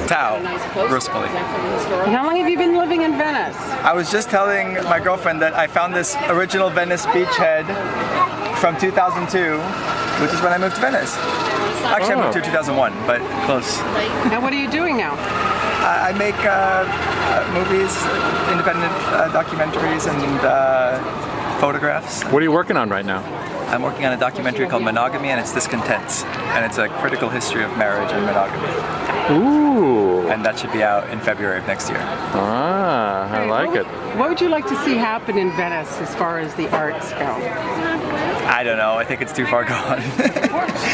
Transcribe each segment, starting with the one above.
Tao Ruspoli. How long have you been living in Venice? I was just telling my girlfriend that I found this original Venice beachhead from 2002, which is when I moved to Venice. Actually, I moved here 2001, but close. And what are you doing now? I make movies, independent documentaries, and photographs. What are you working on right now? I'm working on a documentary called Monogamy and Its Discontents, and it's a critical history of marriage and monogamy. Ooh. And that should be out in February of next year. Ah, I like it. What would you like to see happen in Venice as far as the arts go? I don't know. I think it's too far gone.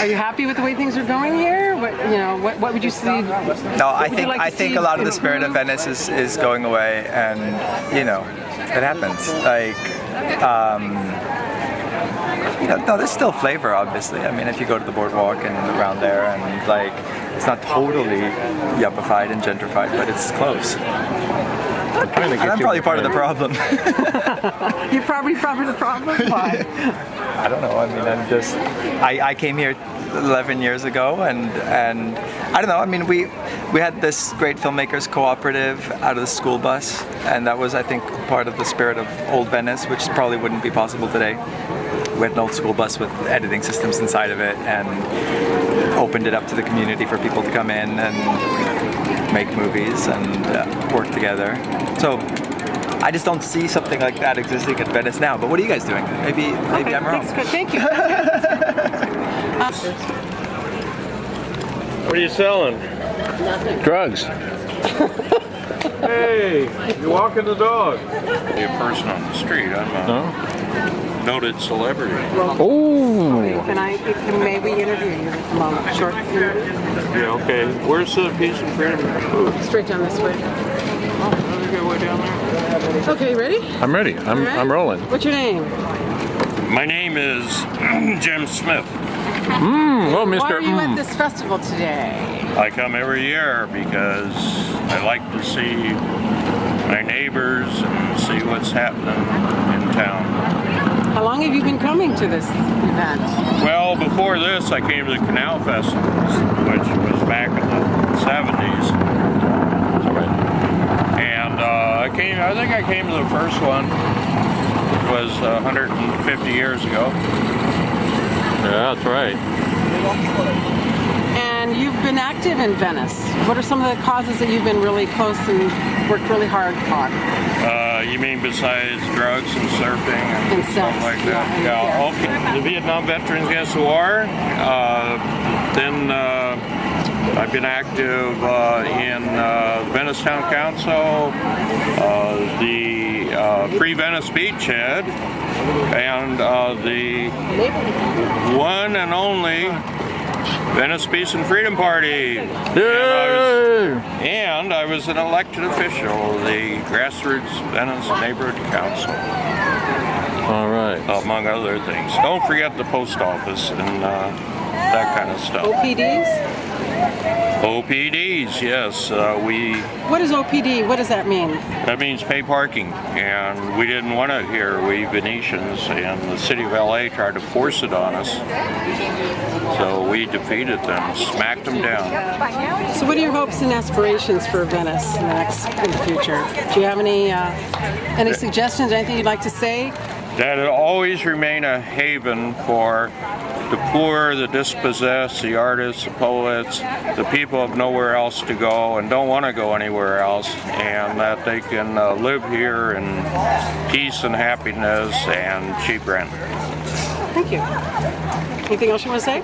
Are you happy with the way things are going here? What would you see? No, I think a lot of the spirit of Venice is going away, and it happens. No, there's still flavor, obviously. I mean, if you go to the boardwalk and around there, and it's not totally yuppified and gentrified, but it's close. And I'm probably part of the problem. You're probably part of the problem? Why? I don't know. I mean, I came here 11 years ago, and I don't know. I mean, we had this great filmmakers cooperative out of the school bus, and that was, I think, part of the spirit of old Venice, which probably wouldn't be possible today. We had an old school bus with editing systems inside of it, and opened it up to the community for people to come in and make movies and work together. So I just don't see something like that existing in Venice now. But what are you guys doing? Maybe I'm wrong. Thank you. What are you selling? Nothing. Drugs. Hey, you're walking the dog. You're a person on the street. I'm a noted celebrity. Oh. May we interview you a moment? Short interview? Yeah, okay. Where's the Peace and Freedom? Straight down this way. Oh, there's a good way down there. Okay, ready? I'm ready. I'm rolling. What's your name? My name is Jim Smith. Well, Mr. Why are you at this festival today? I come every year because I like to see my neighbors and see what's happening in town. How long have you been coming to this event? Well, before this, I came to the Canal Festival, which was back in the 70s. And I think I came to the first one, which was 150 years ago. Yeah, that's right. And you've been active in Venice. What are some of the causes that you've been really close and worked really hard on? You mean besides drugs and surfing and stuff like that? Yeah. Okay. The Vietnam Veterans Against the War. Then I've been active in Venice Town Council, the Pre-Venice Beachhead, and the one and only Venice Peace and Freedom Party. Yay! And I was an elected official of the Grassroots Venice Neighborhood Council. All right. Among other things. Don't forget the post office and that kind of stuff. OPDs? OPDs, yes. What is OPD? What does that mean? That means pay parking, and we didn't want it here, we Venetians, and the city of LA tried to force it on us. So we defeated them, smacked them down. So what are your hopes and aspirations for Venice in the future? Do you have any suggestions, anything you'd like to say? That it always remain a haven for the poor, the dispossessed, the artists, the poets, the people have nowhere else to go and don't want to go anywhere else, and that they can live here in peace and happiness and cheap rent. Thank you. Anything else you want to say?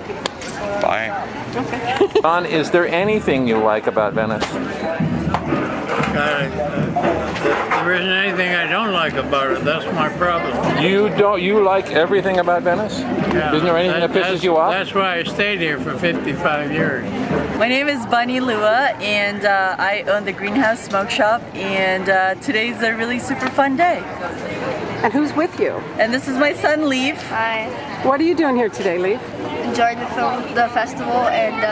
Bye. Okay. John, is there anything you like about Venice? There isn't anything I don't like about it. That's my problem. You like everything about Venice? Yeah, Isn't there anything that pisses you off? That's why I stayed here for 55 years. My name is Bunny Lua, and I own the Greenhouse Smoke Shop, and today's a really super fun day. And who's with you? And this is my son, Leaf. Hi. What are you doing here today, Leaf? Enjoyed the festival, and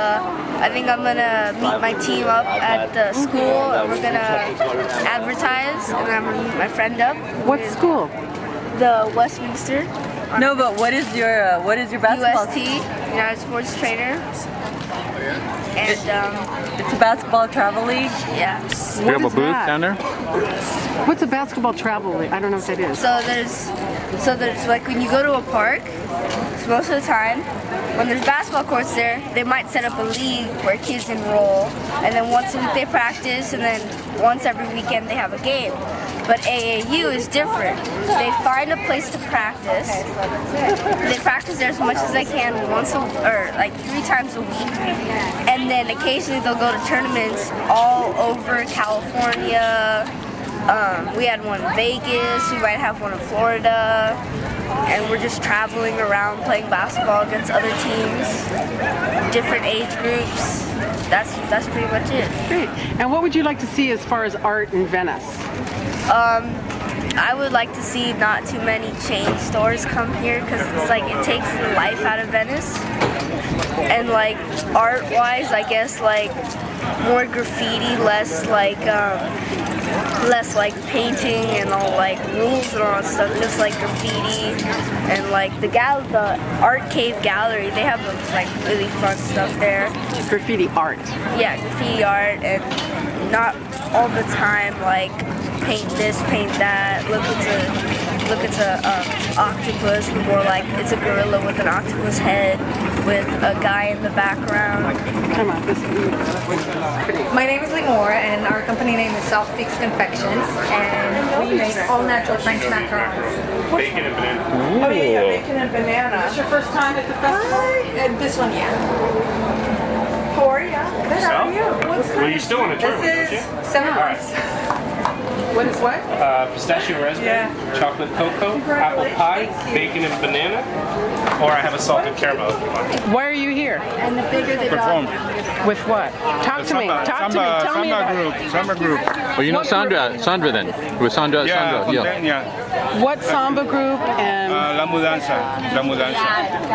I think I'm gonna meet my team up at the school, and we're gonna advertise, and I'm gonna meet my friend up. What school? The Westminster. No, but what is your basketball UST, United Sports Trainer. And It's a basketball travel league. yeah. Do you have a is booth that? down there? What's a basketball travel league? I don't know what that is. So there's like when you go to a park, most of the time, when there's basketball courts there, they might set up a league where kids enroll, and then once a week they practice, and then once every weekend they have a game. But AAU is different. They find a place to practice. They practice there as much as they can like 3 times a week, and then occasionally they'll go to tournaments all over California. We had one in Vegas. We might have one in Florida. And we're just traveling around playing basketball against other teams, different age groups. That's pretty much it. Great. And what would you like to see as far as art in Venice? I would like to see not too many chain stores come here because it's like it takes the life out of Venice. And like art-wise, I guess like more graffiti, less like painting and all like rules and all that stuff, just like graffiti and like the art cave gallery. They have like really fun stuff there. Graffiti art. Yeah, graffiti art, and not all the time like paint this, paint that. Look, it's a octopus, but more like it's a gorilla with an octopus head with a guy in the background. Come on, this My name is Limor, and our company name is South Peaks Confections, and we make all natural French macarons. Bacon and banana. Oh yeah, bacon and banana. Is this your first time at the festival? This one, yeah. How are you? Good, how are you? Well, you're still on a tournament, This is aren't you? 7 months. What is what? Pistachio raspberry, chocolate cocoa, apple pie, bacon and banana, or I have a salted caramel if you want. Why are you here? And the bigger the Perform. With what? Talk to me. Talk to me. Tell me about it. Samba group. Well, you know Sandra then. With Sandra. What samba group and La Mudanza.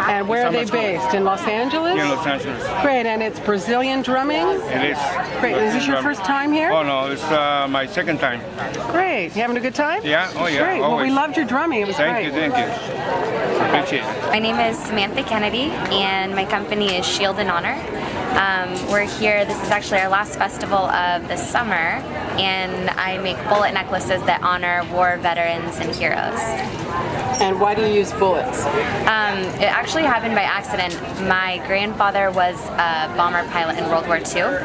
and where are they based? In Los Angeles? In Los Angeles. Great, and it's Brazilian drumming? It is. Great. Is this your first time here? Oh no, it's my second time. Great. You having a good time? Yeah, oh yeah, Great. Well, we always. loved your drumming. It was Thank great. you. Appreciate it. My name is Samantha Kennedy, and my company is Shield and Honor. We're here, this is actually our last festival of the summer, and I make bullet necklaces that honor war veterans and heroes. And why do you use bullets? It actually happened by accident. My grandfather was a bomber pilot in World War II,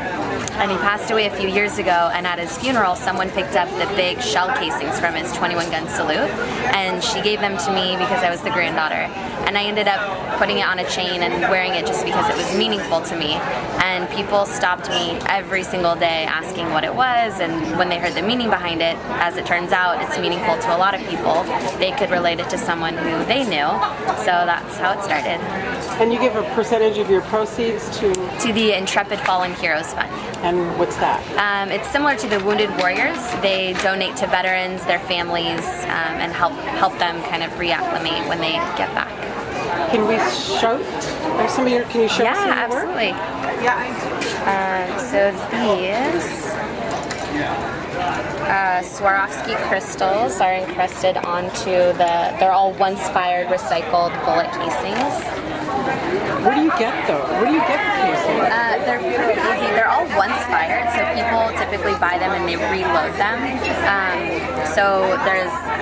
and he passed away a few years ago, and at his funeral someone picked up the big shell casings from his 21-gun salute, and she gave them to me because I was the granddaughter. And I ended up putting it on a chain and wearing it just because it was meaningful to me. And people stopped me every single day asking what it was, and when they heard the meaning behind it, as it turns out, it's meaningful to a lot of people. They could relate it to someone who they knew, so that's how it started. And you give a percentage of your proceeds to the Intrepid Fallen Heroes Fund. And what's that? It's similar to the Wounded Warriors. They donate to veterans, their families, and help them kind of reacclimate when they get back. Can we show? There's some of your. Can you show us some of your work? Absolutely. So these Swarovski crystals are encrusted onto they're all once fired recycled bullet casings. Where do you get those? Where do you get the casings? They're pretty easy. They're all once fired, so people typically buy them and they reload them.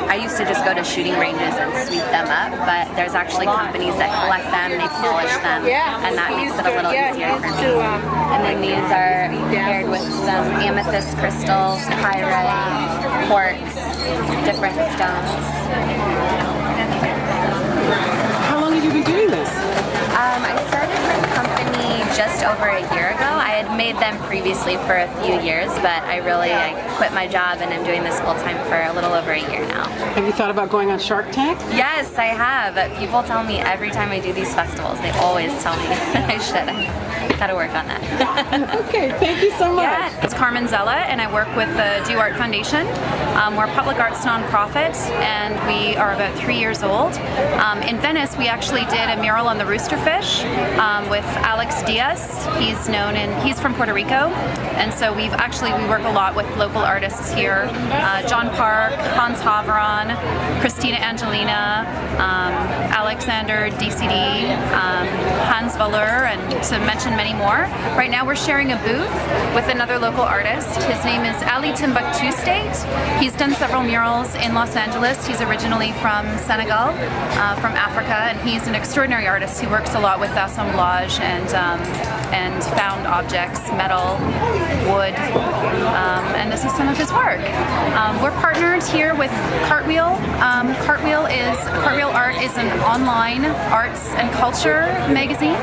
I used to just go to shooting ranges and sweep them up, but there's actually companies that collect them, they polish them, and that makes it a little easier for me. And then these are paired with some amethyst crystals, pyrite, quartz, different stones. How long have you been doing this? I started my company just over a year ago. I had made them previously for a few years, but I quit my job and I'm doing this full time for a little over a year now. Have you thought about going on Shark Tank? Yes, I have. People tell me every time I do these festivals, they always tell me I should. I gotta work on that. Okay, thank you so much. Yeah, it's Carmen Zella, and I work with the Do Art Foundation. We're a public arts nonprofit, and we are about 3 years old. In Venice, we actually did a mural on the roosterfish with Alex Diaz. He's from Puerto Rico, and so we work a lot with local artists here. John Park, Hans Haveron, Christina Angelina, Alexander DCD, Hans Valur, and to mention many anymore. Right now we're sharing a booth with another local artist. His name is Ali Timbuktu State. He's done several murals in Los Angeles. He's originally from Senegal, from Africa, and he's an extraordinary artist. He works a lot with assemblage and found objects, metal, wood, and this is some of his work. We're partnered here with Cartwheel. Cartwheel Art is an online arts and culture magazine.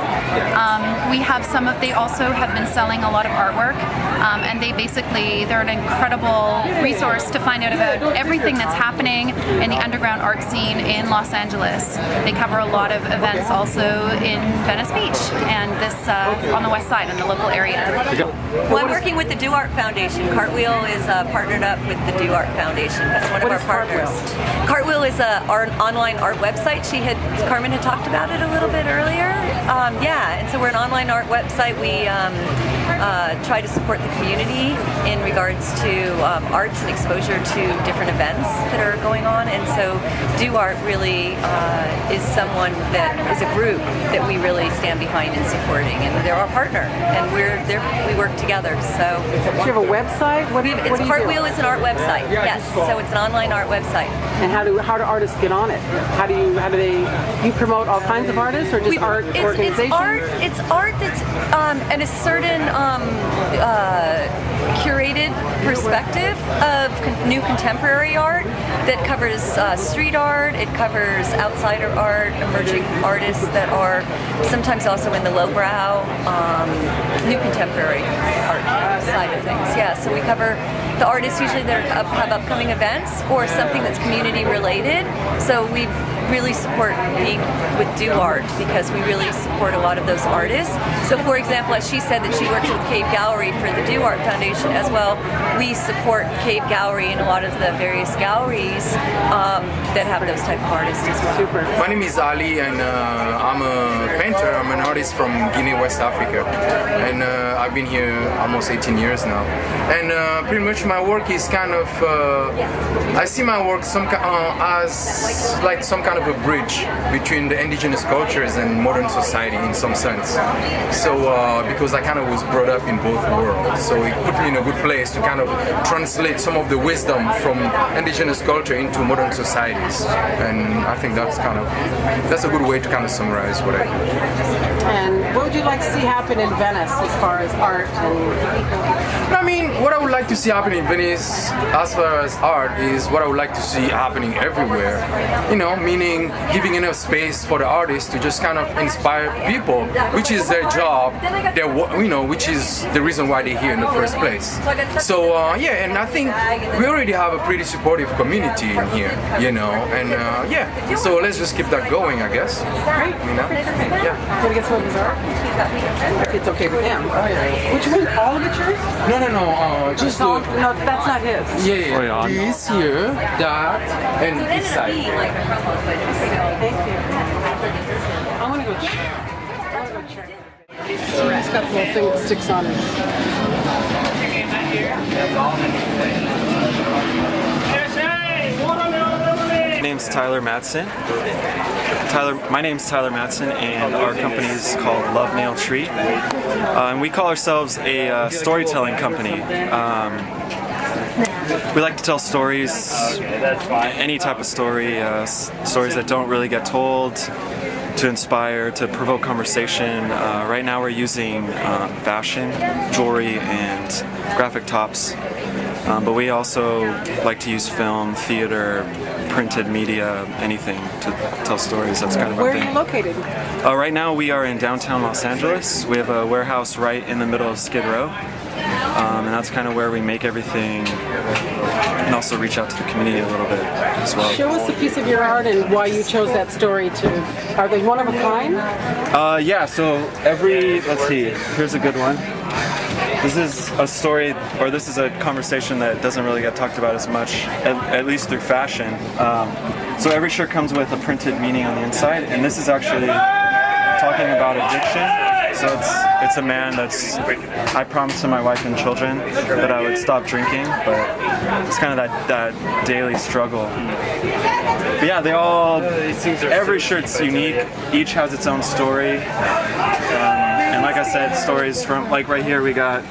We have they also have been selling a lot of artwork, and they're an incredible resource to find out about everything that's happening in the underground art scene in Los Angeles. They cover a lot of events also in Venice Beach and this on the west side in the local area. Well, I'm working with the Do Art Foundation. Cartwheel is partnered up with the Do Art Foundation. That's one of our partners. Cartwheel is our online art website. Carmen had talked about it a little bit earlier. And so we're an online art website. We try to support the community in regards to arts and exposure to different events that are going on. And so Do Art really is someone that is a group that we really stand behind in supporting. And they're our partner, and we work together. So do you have a website? Cartwheel is an art website. Yes, so it's an online art website. And how do artists get on it? How do you promote all kinds of artists, or just art organizations? It's art that's and a certain curated perspective of new contemporary art that covers street art. It covers outsider art, emerging artists that are sometimes also in the lowbrow, new contemporary art side of things. Yeah, so we cover the artists usually that have upcoming events or something that's community related. So we really support being with Do Art because we really support a lot of those artists. So for example, as she said that she works with Cave Gallery for the Do Art Foundation as well, we support Cave Gallery and a lot of the various galleries that have those type of artists as well. Super. My name is Ali and I'm a painter. I'm an artist from Guinea, West Africa, and I've been here almost 18 years now. And pretty much my work is kind of, I see my work as like some kind of a bridge between the indigenous cultures and modern society in some sense. So because I kind of was brought up in both worlds, so it put me in a good place to kind of translate some of the wisdom from indigenous culture into modern societies. And I think that's a good way to kind of summarize what I do. And what would you like to see happen in Venice as far as art and I mean, what I would like to see happening in Venice as far as art is what I would like to see happening everywhere. You know, meaning giving enough space for the artists to just kind of inspire people, which is their job, which is the reason why they're here in the first place. So and I think we already have a pretty supportive community in here, and so let's just keep that going, I guess. You know? Yeah. Can we get some of his art? If it's okay with him. Which one? All of it yours? No, just no, that's not his. Yeah. This here, that, and this side. Thank you. I want to go check. He's got the little thing that sticks on him. My name's Tyler Mattson. My name's Tyler Mattson, and our company is called Love Nail Tree. And we call ourselves a storytelling company. We like to tell stories, any type of story, stories that don't really get told, to inspire, to provoke conversation. Right now we're using fashion, jewelry, and graphic tops. But we also like to use film, theater, printed media, anything to tell stories. That's kind of our thing. Where are you located? Right now we are in downtown Los Angeles. We have a warehouse right in the middle of Skid Row. And that's kind of where we make everything and also reach out to the community a little bit as well. Show us a piece of your art and why you chose that story are they one of a kind? So let's see, here's a good one. This is a story, or this is a conversation that doesn't really get talked about as much, at least through fashion. So every shirt comes with a printed meaning on the inside, and this is actually talking about addiction. So it's a man I promised to my wife and children that I would stop drinking, but it's kind of that daily struggle. But yeah, every shirt's unique, each has its own story. And like I said, stories from, like right here we got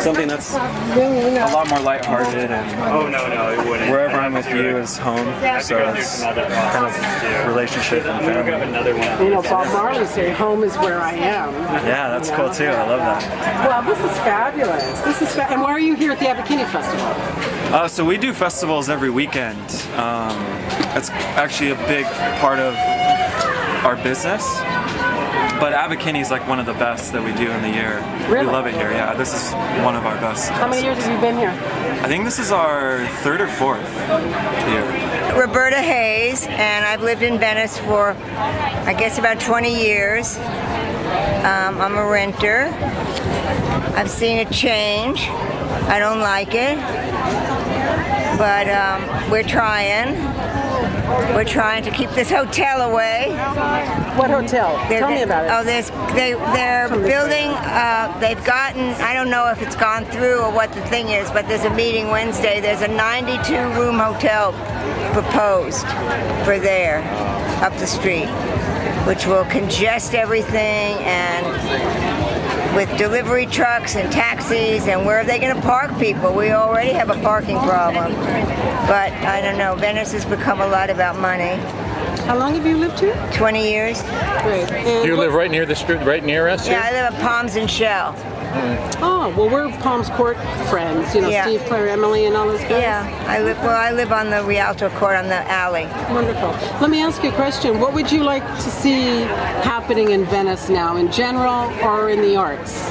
something that's a lot more lighthearted, and wherever I'm with you is home, so it's kind of relationship and family. You know, Bob Marley said, home is where I am. Yeah, that's cool too. I love that. Well, this is fabulous. And why are you here at the Abbot Kinney Festival? So we do festivals every weekend. It's actually a big part of our business. But Abbot Kinney is like one of the best that we do in the year. Really? We love it here. Yeah, this is one of our best. How many years have you been here? I think this is our third or fourth year. Roberta Hayes, and I've lived in Venice for, I guess, about 20 years. I'm a renter. I've seen it change. I don't like it, but we're trying. We're trying to keep this hotel away. What hotel? Tell me about it. Oh, they're building, they've gotten, I don't know if it's gone through or what the thing is, but there's a meeting Wednesday. There's a 92-room hotel proposed for there, up the street, which will congest everything, and with delivery trucks and taxis, and where are they going to park people? We already have a parking problem. But I don't know, Venice has become a lot about money. How long have you lived here? 20 years. Great. Do you live right near the street, right near us here? Yeah, I live at Palms and Shell. Oh, well, we're Palms Court friends, you know, Yeah. Steve, Claire, Emily, and all those guys. Yeah, I live on the Rialto Court on the alley. Wonderful. Let me ask you a question. What would you like to see happening in Venice now, in general or in the arts?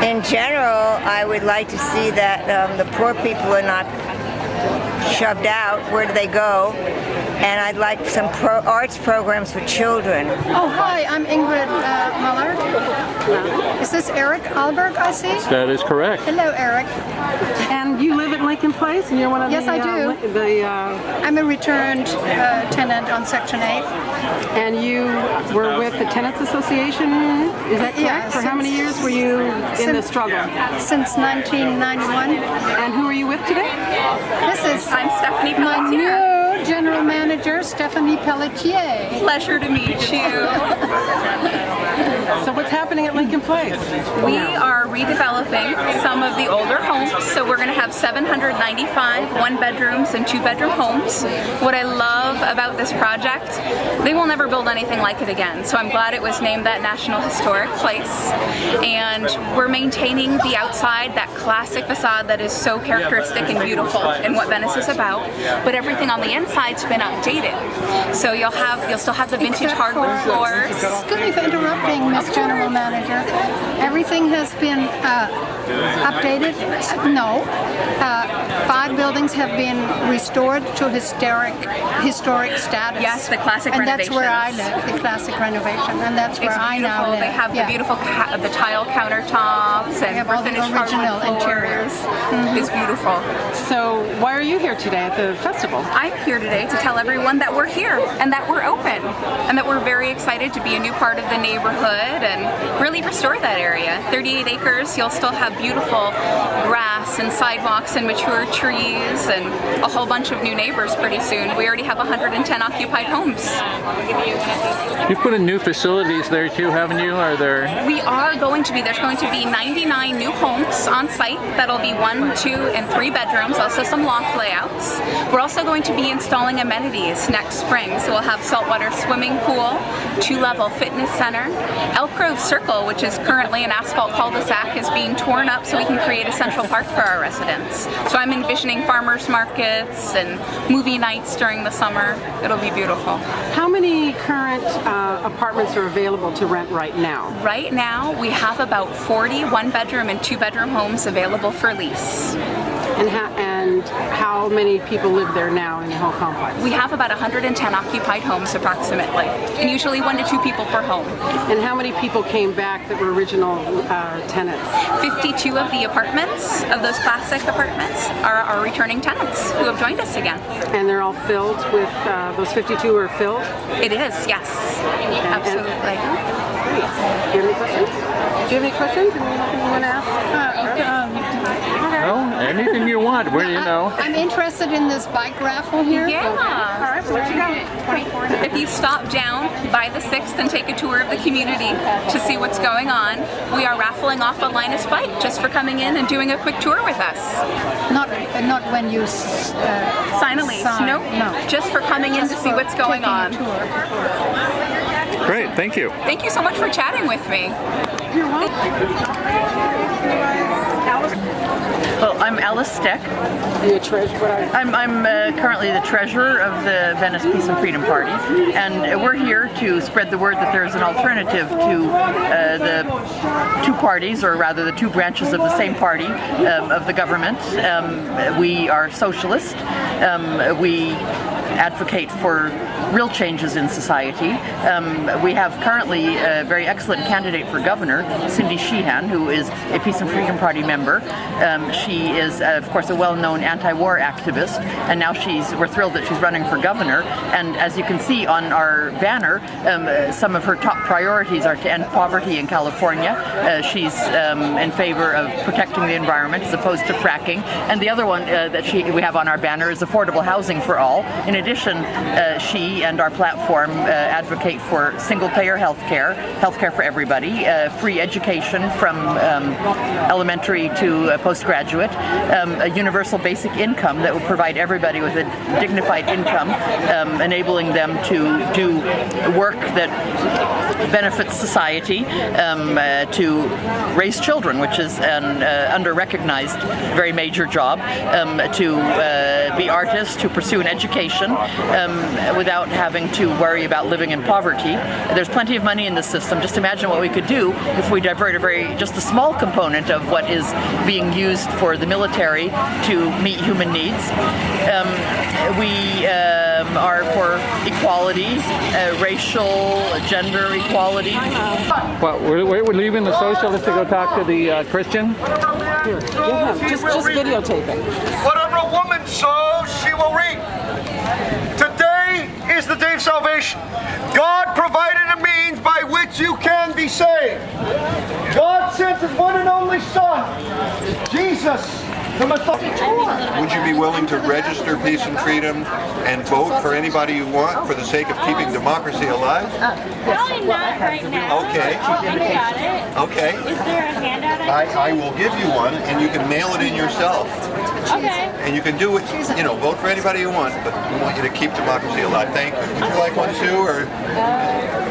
In general, I would like to see that the poor people are not shoved out. Where do they go? And I'd like some arts programs for children. Oh, hi, I'm Ingrid Mueller. Is this Eric Alberg, I see? That is correct. Hello, Eric. And you live at Lincoln Place, and you're one of Yes, the... I do. I'm a returned tenant on Section 8. And you were with the Tenants Association, is that correct? Yeah, For how many years were you in the struggle? Since 1991. And who are you with today? I'm Stefanie Pelletier. My new general manager, Stefanie Pelletier. Pleasure to meet you. So what's happening at Lincoln Place? We are redeveloping some of the older homes, so we're going to have 795 one-bedrooms and two-bedroom homes. What I love about this project, they will never build anything like it again, so I'm glad it was named that National Historic Place. And we're maintaining the outside, that classic facade that is so characteristic and beautiful and what Venice is about, but everything on the inside's been updated. So you'll still have the vintage hardwood floors. Excuse me for interrupting, Miss General Manager. Everything has been updated. No. 5 buildings have been restored to historic status. Yes, the classic and renovations. And that's where I live, the classic renovation, and that's where I now live. They have the beautiful the tile countertops and all the original interiors. It's beautiful. So why are you here today at the festival? I'm here today to tell everyone that we're here and that we're open and that we're very excited to be a new part of the neighborhood and really restore that area. 38 acres, you'll still have beautiful grass and sidewalks and mature trees and a whole bunch of new neighbors pretty soon. We already have 110 occupied homes. You've put in new facilities there too, haven't you? We are going to be, there's going to be 99 new homes on site that'll be 1, 2, and 3 bedrooms, also some loft layouts. We're also going to be installing amenities next spring, so we'll have saltwater swimming pool, 2-level fitness center. Elk Grove Circle, which is currently an asphalt cul-de-sac, is being torn up so we can create a central park for our residents. So I'm envisioning farmers markets and movie nights during the summer. It'll be beautiful. How many current apartments are available to rent right now? Right now, we have about 40 one-bedroom and two-bedroom homes available for lease. And how many people live there now in the whole complex? We have about 110 occupied homes approximately, and usually 1 to 2 people per home. And how many people came back that were original tenants? 52 of the apartments, of those classic apartments, are our returning tenants who have joined us again. And they're all filled with, those 52 are filled? It is, yes. Absolutely. Do you have any questions? Do you have any questions? Anything you want to ask? No, anything you want. Where do you know? I'm interested in this bike raffle here. Yeah. All right, so what you got? 24. If you stop down, by the 6th and take a tour of the community to see what's going on. We are raffling off a Linus bike just for coming in and doing a quick tour with us. Not when you sign a lease. No, just for coming in to see what's going on. Great, thank you. Thank you so much for chatting with me. You're welcome. Well, I'm Alice Stek. I'm currently the treasurer of the Venice Peace and Freedom Party, and we're here to spread the word that there's an alternative to the two parties, or rather the two branches of the same party of the government. We are socialist. We advocate for real changes in society. We have currently a very excellent candidate for governor, Cindy Sheehan, who is a Peace and Freedom Party member. She is, of course, a well-known anti-war activist, and now we're thrilled that she's running for governor. And as you can see on our banner, some of her top priorities are to end poverty in California. She's in favor of protecting the environment as opposed to fracking. And the other one that we have on our banner is affordable housing for all. In addition, she and our platform advocate for single-payer health care for everybody, free education from elementary to postgraduate, a universal basic income that will provide everybody with a dignified income, enabling them to do work that benefits society, to raise children, which is an under-recognized, very major job, to be artists, to pursue an education without having to worry about living in poverty. There's plenty of money in the system. Just imagine what we could do if we divert just a small component of what is being used for the military to meet human needs. We are for equality, racial, gender equality. Well, we're leaving the socialist to go talk to the Christian? Here, get him. Just videotaping. Whatever a woman sows, she will reap. Today is the day of salvation. God provided a means by which you can be saved. God sent His one and only Son, Jesus, the Messiah. Would you be willing to register Peace and Freedom and vote for anybody you want for the sake of keeping democracy alive? Probably not right now. Okay. I got it. Okay. Is there a handout? I will give you one, and you can mail it in yourself. Okay. And you can do it, vote for anybody you want, but we want you to keep democracy alive. Thank you. Would you like one too, or?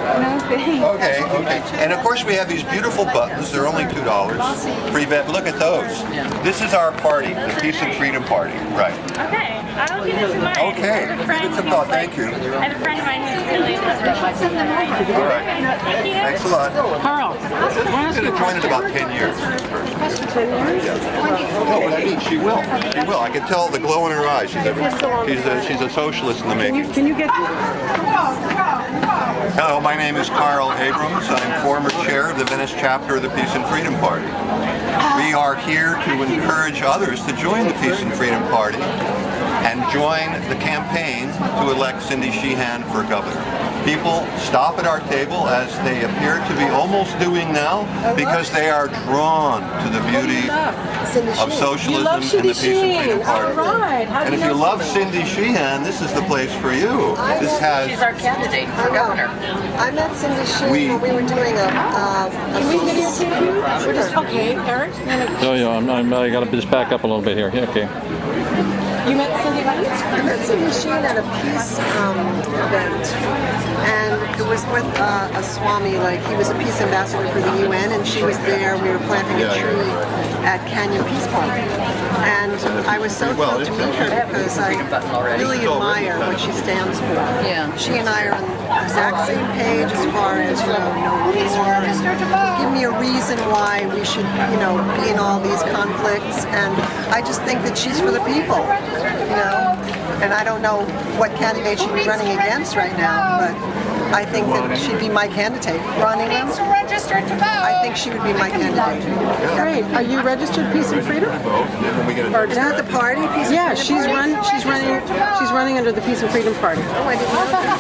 No thanks. Okay. And of course we have these beautiful buttons. They're only $2. Free vet. Look at those. This is our party, the Peace and Freedom Party. Right. Okay. I'll give it to mine. Okay. Give it some thought. Thank you. I have a friend of mine who's really into this. All right. Thank you. Thanks a lot. Carl, She's going to join in about 10 years. 10 years? No, but I mean, she will. She will. I can tell the glow in her eyes. She's a socialist in the making. Can you get... Hello, my name is Carl Abrams. I'm former chair of the Venice chapter of the Peace and Freedom Party. We are here to encourage others to join the Peace and Freedom Party and join the campaign to elect Cindy Sheehan for governor. People stop at our table, as they appear to be almost doing now, because they are drawn to the beauty of socialism and the Peace and Freedom Party. And if you love Cindy Sheehan, this is the place for you. She's our candidate for governor. I met Cindy Sheehan when we were doing a can we videotape you? We're just, okay, Eric? Oh yeah, I got to just back up a little bit here. Yeah, okay. You met Cindy Sheehan? I met Cindy Sheehan at a peace event, and it was with a Swami, he was a peace ambassador for the UN, and she was there. We were planting a tree at Canyon Peace Park, and I was so thrilled to meet her because I really admire what she stands for. Yeah. She and I are on the exact same page as far as no war. Give me a reason why we should be in all these conflicts, and I just think that she's for the people. And I don't know what candidate she'd be running against right now, but I think that she'd be my candidate. Ronnie, I think she would be my candidate. Great. Are you registered Peace and Freedom? Is that the party? Peace and Freedom? Yeah, she's running under the Peace and Freedom Party. Oh, I didn't know that.